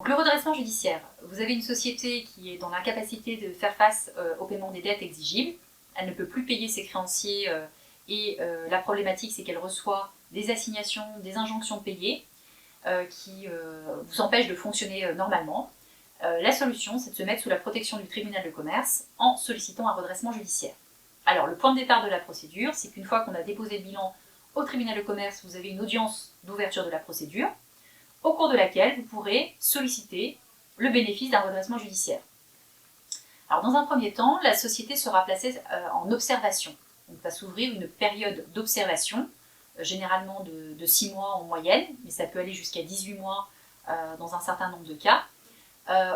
Donc, le redressement judiciaire. Vous avez une société qui est dans l'incapacité de faire face au paiement des dettes exigibles. Elle ne peut plus payer ses créanciers et la problématique, c'est qu'elle reçoit des assignations, des injonctions de payer qui vous empêchent de fonctionner normalement. La solution, c'est de se mettre sous la protection du tribunal de commerce en sollicitant un redressement judiciaire. Alors, le point de départ de la procédure, c'est qu'une fois qu'on a déposé le bilan au tribunal de commerce, vous avez une audience d'ouverture de la procédure, au cours de laquelle vous pourrez solliciter le bénéfice d'un redressement judiciaire. Alors, dans un premier temps, la société sera placée en observation. Donc, va s'ouvrir une période d'observation, généralement de 6 mois en moyenne, mais ça peut aller jusqu'à 18 mois dans un certain nombre de cas,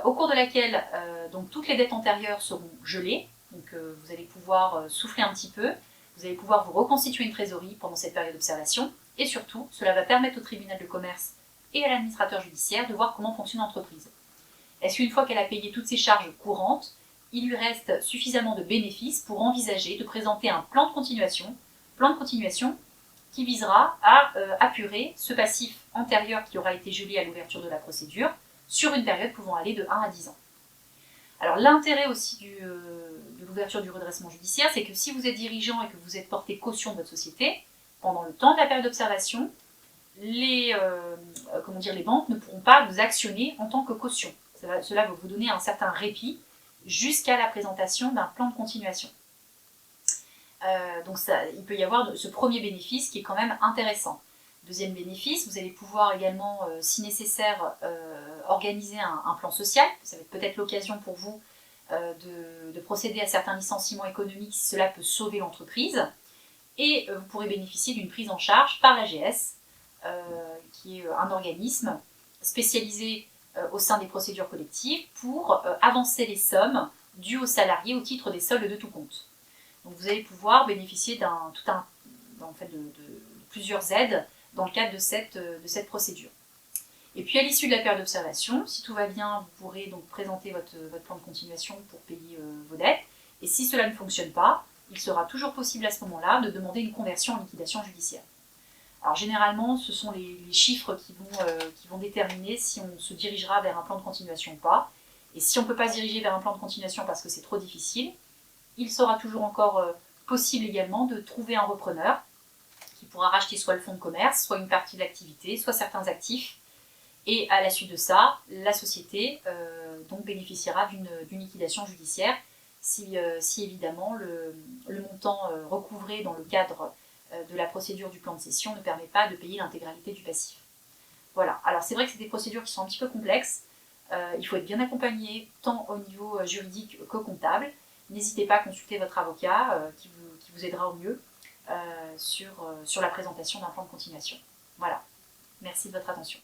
au cours de laquelle donc, toutes les dettes antérieures seront gelées. Donc, vous allez pouvoir souffler un petit peu, vous allez pouvoir vous reconstituer une trésorerie pendant cette période d'observation, et surtout, cela va permettre au tribunal de commerce et à l'administrateur judiciaire de voir comment fonctionne l'entreprise. Est-ce qu'une fois qu'elle a payé toutes ses charges courantes, il lui reste suffisamment de bénéfices pour envisager de présenter un plan de continuation qui visera à apurer ce passif antérieur qui aura été gelé à l'ouverture de la procédure sur une période pouvant aller de 1 à 10 ans. Alors l'intérêt aussi de l'ouverture du redressement judiciaire, c'est que si vous êtes dirigeant et que vous êtes porté caution de votre société, pendant le temps de la période d'observation, les banques ne pourront pas vous actionner en tant que caution. Cela va vous donner un certain répit jusqu'à la présentation d'un plan de continuation. Donc il peut y avoir ce premier bénéfice qui est quand même intéressant. Deuxième bénéfice, vous allez pouvoir également, si nécessaire, organiser un plan social. Ça va être peut-être l'occasion pour vous de procéder à certains licenciements économiques si cela peut sauver l'entreprise. Et vous pourrez bénéficier d'une prise en charge par l'AGS, qui est un organisme spécialisé au sein des procédures collectives pour avancer les sommes dues aux salariés au titre des soldes de tout compte. Donc vous allez pouvoir bénéficier de plusieurs aides dans le cadre de cette procédure. Et puis à l'issue de la période d'observation, si tout va bien, vous pourrez donc présenter votre plan de continuation pour payer vos dettes. Et si cela ne fonctionne pas, il sera toujours possible à ce moment-là de demander une conversion en liquidation judiciaire. Alors généralement, ce sont les chiffres qui vont déterminer si on se dirigera vers un plan de continuation ou pas. Et si on ne peut pas se diriger vers un plan de continuation parce que c'est trop difficile, il sera toujours encore possible également de trouver un repreneur qui pourra racheter soit le fonds de commerce, soit une partie de l'activité, soit certains actifs. Et à la suite de ça, la société donc bénéficiera d'une liquidation judiciaire si évidemment le montant recouvré dans le cadre de la procédure du plan de cession ne permet pas de payer l'intégralité du passif. Voilà, alors c'est vrai que c'est des procédures qui sont un petit peu complexes, il faut être bien accompagné tant au niveau juridique que comptable. N'hésitez pas à consulter votre avocat qui vous aidera au mieux sur la présentation d'un plan de continuation. Voilà, merci de votre attention.